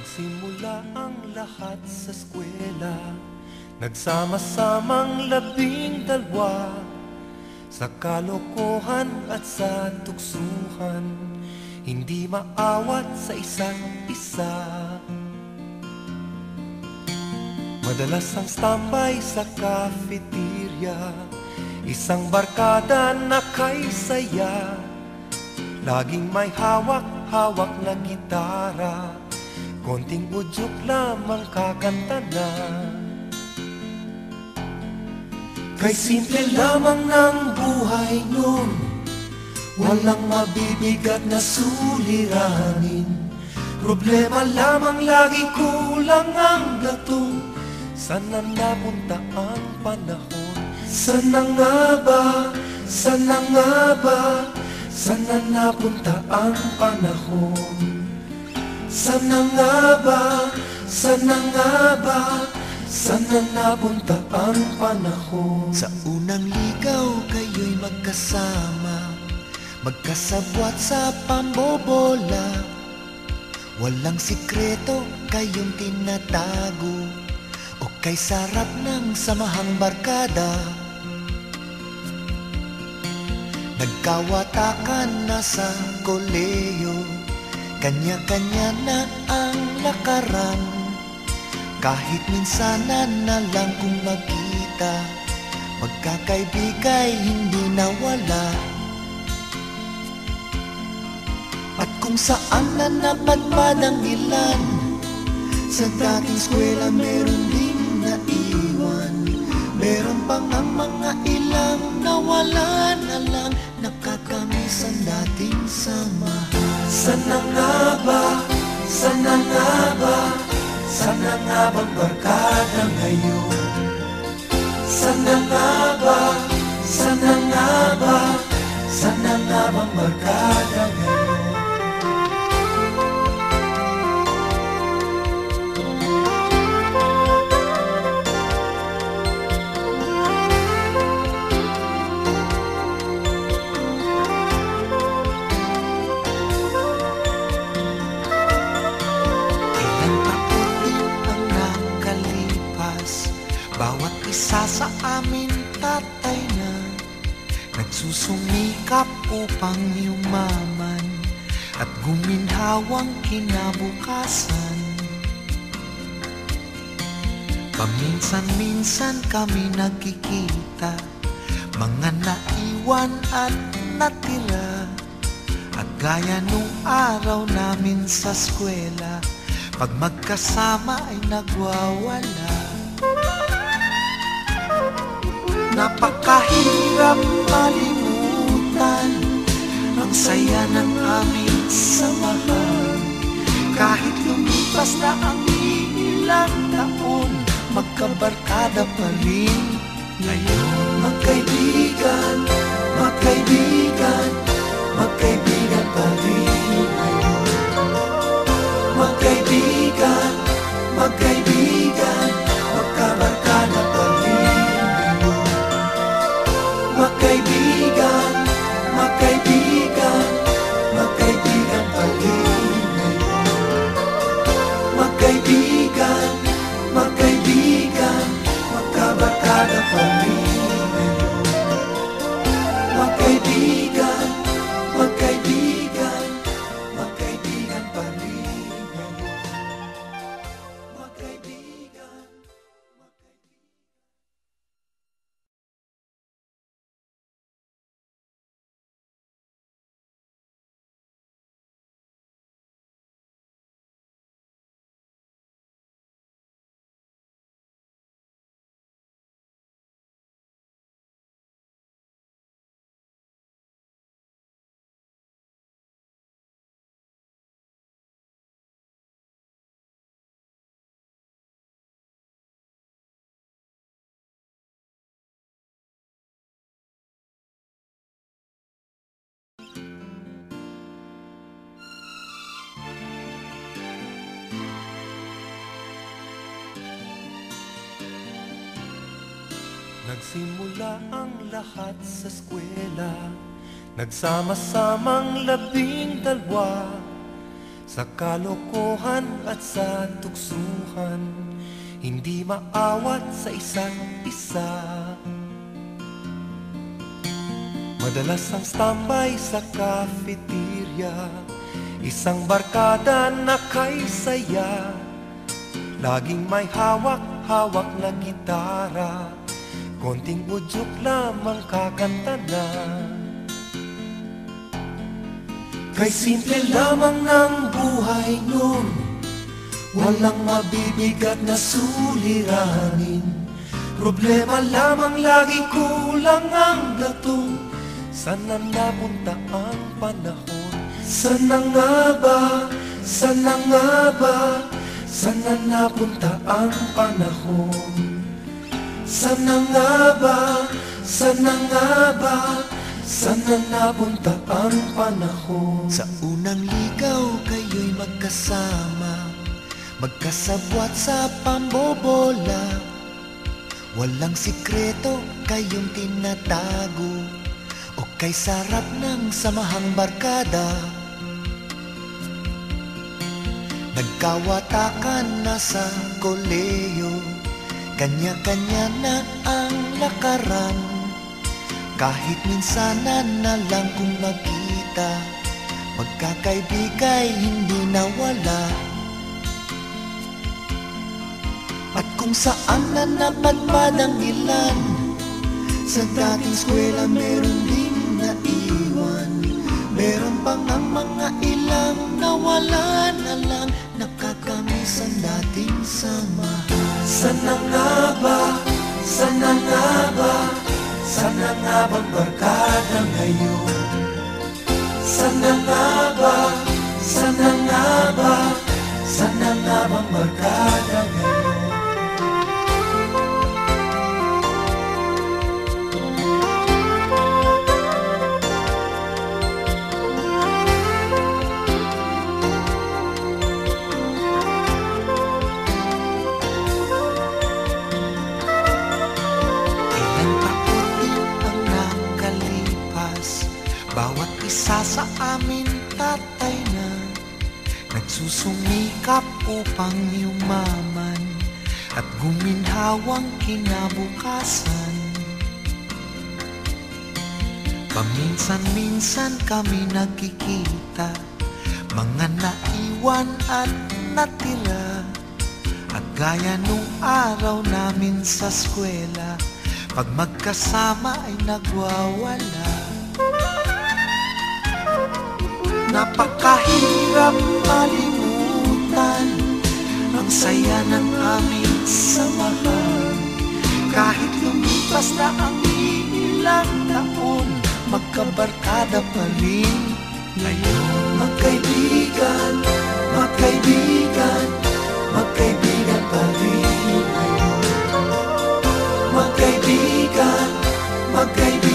Nagsimula ang lahat sa eskwela, nagsama-samang 12 sa kalokohan at sa tuksuhan, hindi maawat sa isa't isa. Madalas ang standby sa cafeteria, isang barkada na kay saya, laging may hawak-hawak na gitara, konting udyok lamang kakanta na. Kay simple lamang ng buhay nun, walang mabibigat na suliranin. Problema lamang lagi kulang ang gatong, sana napunta ang panahon. Sana nga ba, sana nga ba, sana napunta ang panahon. Sana nga ba, sana nga ba, sana napunta ang panahon. Sa unang ligaw kayo'y magkasama, magkasabwat sa pambobola. Walang sikreto kayong tinatago, o kay sarap ng samahang barkada. Nagkawatakan na sa koleyo, kanya-kanya na ang lakaran. Kahit minsanan na lang kung magkita, magkakaibigay hindi nawala. At kung saan na napadpad ang ilan, sa dating eskwela meron ding naiwan. Meron pang ang mga ilang nawala na lang, nakakamiss ang dating samahan. Sana nga ba, sana nga ba, sana nga bang barkada ngayon? Sana nga ba, sana nga ba, sana nga bang barkada ngayon? Bawat isa sa amin tatay na nagsusumikap upang yumaman at guminhawang kinabukasan. Paminsan-minsan kami nagkikita, mga naiwan at natira. At gaya nung araw namin sa eskwela, pag magkasama ay nagwawala. Napakahirap malimutan ang saya ng aming samahan. Kahit lumipas na ang ilang taon, magkabarkada pa rin ngayon. Magkaibigan, magkaibigan, magkaibigan pa rin ngayon. Magkaibigan, magkaibigan, magkabarkada pa rin. Magkaibigan, magkaibigan, magkaibigan pa rin ngayon. Magkaibigan, magkaibigan, magkabarkada pa rin ngayon. Magkaibigan, magkaibigan, magkaibigan pa rin ngayon. Magkaibigan. Nagsimula ang lahat sa eskwela, nagsama-samang 12 Sa kalokohan at sa tuksuhan, hindi maawat sa isa't isa. Madalas ang standby sa cafeteria, isang barkada na kay saya. Laging may hawak-hawak na gitara, konting udyok lamang kakanta na. Kay simple lamang ng buhay nun, walang mabibigat na suliranin. Problema lamang lagi, kulang ang gatong. Sana napunta ang panahon? Sana nga ba? Sana nga ba? Sana napunta ang panahon? Sana nga ba? Sana nga ba? Sana napunta ang panahon? Sa unang ligaw kayo'y magkasama, magkasabwat sa pambobola. Walang sikreto kayong tinatago, o kay sarap ng samahang barkada. Nagkawatakan na sa koleyo, kanya-kanya na ang lakaran. Kahit minsanan na lang kung magkita, magkakaibigay hindi nawala. At kung saan na napadpad ang ilan, sa dating eskwela meron ding naiwan. Meron pang ang mga ilang nawala na lang, nakakamiss ang dating samahan. Sana nga ba? Sana nga ba? Sana nga bang barkada ngayon? Sana nga ba? Sana nga ba? Sana nga bang barkada ngayon? Bawat isa sa amin tatay na, nagsusumikap upang yumaman at guminhawang kinabukasan. Paminsan-minsan kami nagkikita, mga naiwan at natira. At gaya nung araw namin sa eskwela, pag magkasama ay nagwawala. Napakahirap malimutan ang saya ng aming samahan. Kahit lumipas na ang ilang taon, magkabarkada pa rin ngayon. Magkaibigan, magkaibigan, magkaibigan pa rin ngayon. Magkaibigan, magkaibigan.